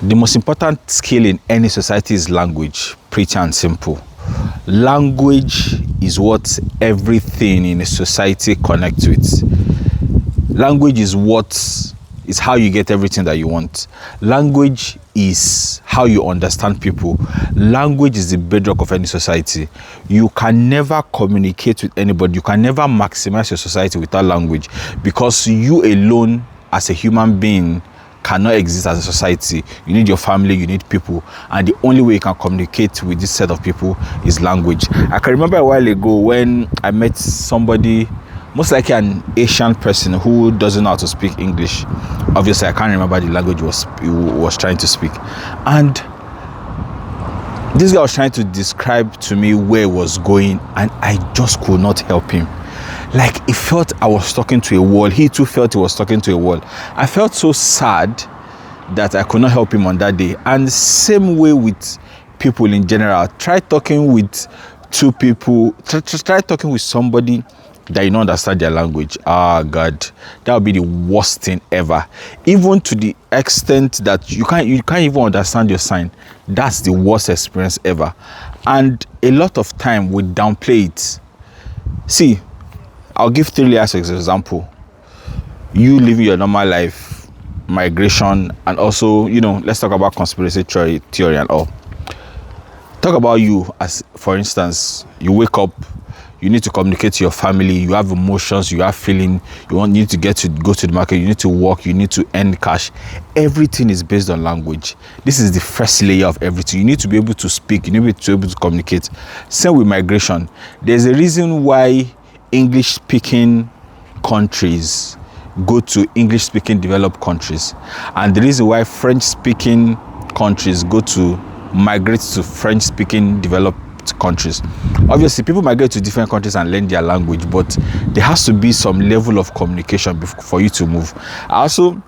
The most important skill in any society is language, pretty and simple. Language is what everything in a society connects with. Language is how you get everything that you want. Language is how you understand people. Language is the bedrock of any society. You can never communicate with anybody. You can never maximize your society without language, because you alone as a human being cannot exist as a society. You need your family, you need people, and the only way you can communicate with this set of people is language. I can remember a while ago when I met somebody, most likely an Asian person, who doesn't know how to speak English. Obviously, I can't remember the language he was trying to speak, and this guy was trying to describe to me where he was going, and I just could not help him. Like, he felt I was talking to a wall. He too felt he was talking to a wall. I felt so sad that I could not help him on that day. And same way with people in general. Try talking with two people. Try talking with somebody that you don't understand their language. Ah, God, that would be the worst thing ever. Even to the extent that you can't even understand your sign. That's the worst experience ever. And a lot of time we downplay it. See, I'll give 3 layers as an example. You living your normal life, migration, and also, let's talk about conspiracy theory and all. Talk about you as, for instance, you wake up, you need to communicate to your family, you have emotions, you have feeling, you need to go to the market, you need to work, you need to earn cash. Everything is based on language. This is the first layer of everything. You need to be able to speak, you need to be able to communicate. Same with migration. There's a reason why English-speaking countries go to English-speaking developed countries, and the reason why French-speaking countries migrate to French-speaking developed countries. Obviously, people migrate to different countries and learn their language, but there has to be some level of communication for you to move. I also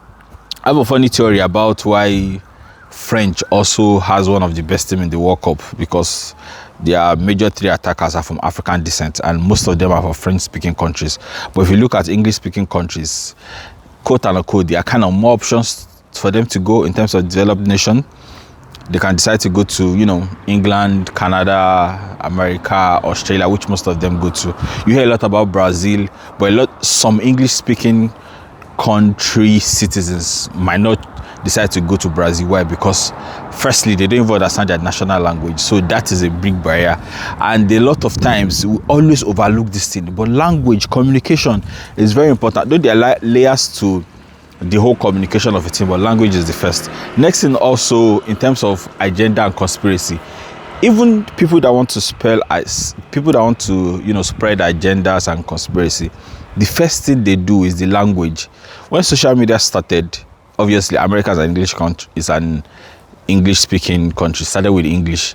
have a funny theory about why French also has one of the best teams in the World Cup, because their major 3 attackers are from African descent, and most of them are from French-speaking countries. But if you look at English-speaking countries, quote unquote, there are kind of more options for them to go in terms of developed nation. They can decide to go to, England, Canada, America, Australia, which most of them go to. You hear a lot about Brazil, but some English-speaking country citizens might not decide to go to Brazil. Why? Because firstly, they don't even understand their national language, so that is a big barrier. And a lot of times we always overlook this thing, but language, communication is very important. Though there are layers to the whole communication of a team, but language is the first. Next thing, also in terms of agenda and conspiracy, even people that want to spread agendas and conspiracy, the first thing they do is the language. When social media started, obviously America is an English-speaking country, started with English.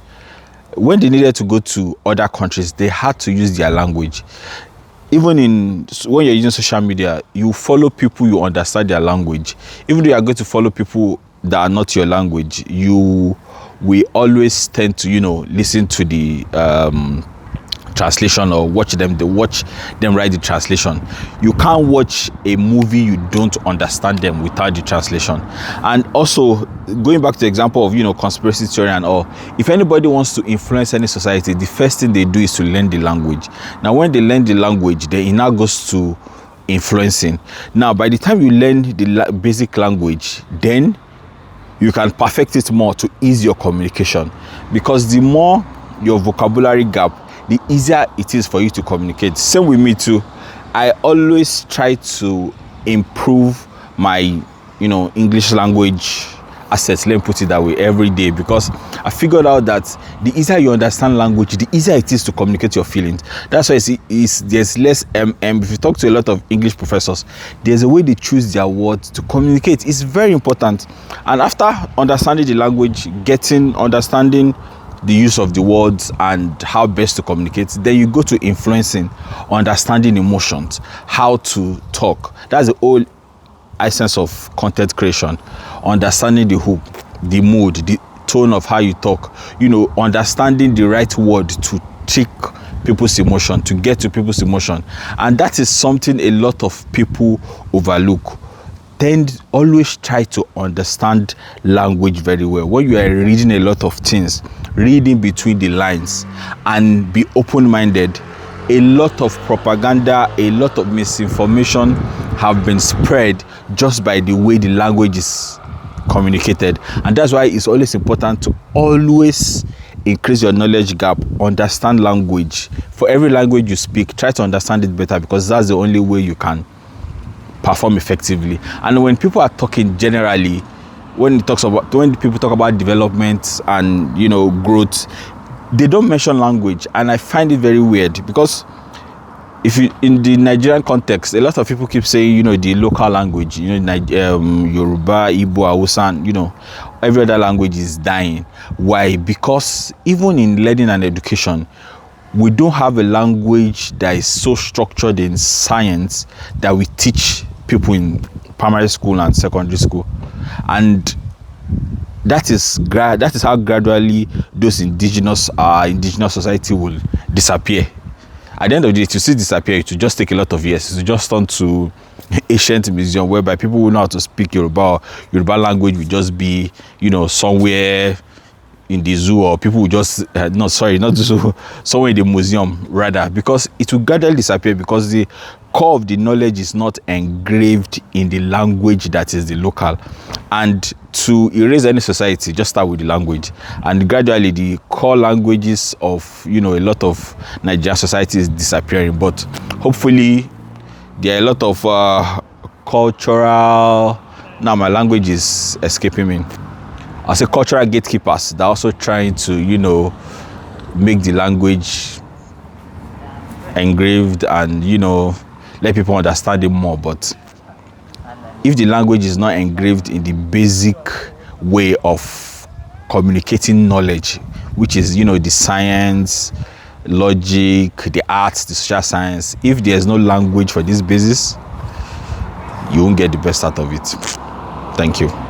When they needed to go to other countries, they had to use their language. Even when you're using social media, you follow people, you understand their language. Even though you are going to follow people that are not your language, we always tend to, listen to the translation, or watch them write the translation. You can't watch a movie you don't understand them without the translation. And also, going back to the example of conspiracy theory and all, if anybody wants to influence any society, the first thing they do is to learn the language. Now when they learn the language, then it now goes to influencing. Now by the time you learn the basic language, then you can perfect it more to ease your communication, because the more your vocabulary gap, the easier it is for you to communicate. Same with me too. I always try to improve my, English language assets, let me put it that way, every day, because I figured out that the easier you understand language, the easier it is to communicate your feelings. That's why there's less If you talk to a lot of English professors, there's a way they choose their words to communicate. It's very important. And after understanding the language, understanding the use of the words and how best to communicate, then you go to influencing, understanding emotions, how to talk. That's the whole essence of content creation. Understanding the hook, the mood, the tone of how you talk, understanding the right word to trick people's emotion, to get to people's emotion. And that is something a lot of people overlook. then always try to understand language very well. When you are reading a lot of things, reading between the lines and be open-minded. A lot of propaganda, a lot of misinformation have been spread just by the way the language is communicated. And that's why it's always important to always increase your knowledge gap, understand language. For every language you speak, try to understand it better, because that's the only way you can perform effectively. And when people are talking generally, when people talk about development and, you know, growth, they don't mention language. And I find it very weird, because if you, in the Nigerian context, a lot of people keep saying, you know, the local language, you know, Yoruba, Igbo, Hausa, you know, every other language is dying. Why? Because even in learning and education, we don't have a language that is so structured in science that we teach people in primary school and secondary school. And that is how gradually those indigenous society will disappear. At the end of the day, to see disappear, it will just take a lot of years. It will just turn to ancient museum whereby people will know how to speak Yoruba, or Yoruba language will just be, you know, somewhere in the zoo, or people will just not the zoo, somewhere in the museum rather, because it will gradually disappear, because the core of the knowledge is not engraved in the language that is the local. And to erase any society, just start with the language, and gradually the core languages of, you know, a lot of Nigerian society is disappearing. But hopefully there are a lot of cultural, now my language is escaping me, I say cultural gatekeepers that are also trying to, you know, make the language engraved and, you know, let people understand it more. But if the language is not engraved in the basic way of communicating knowledge, which is, you know, the science, logic, the arts, the social science, if there's no language for this basis, you won't get the best out of it. Thank you.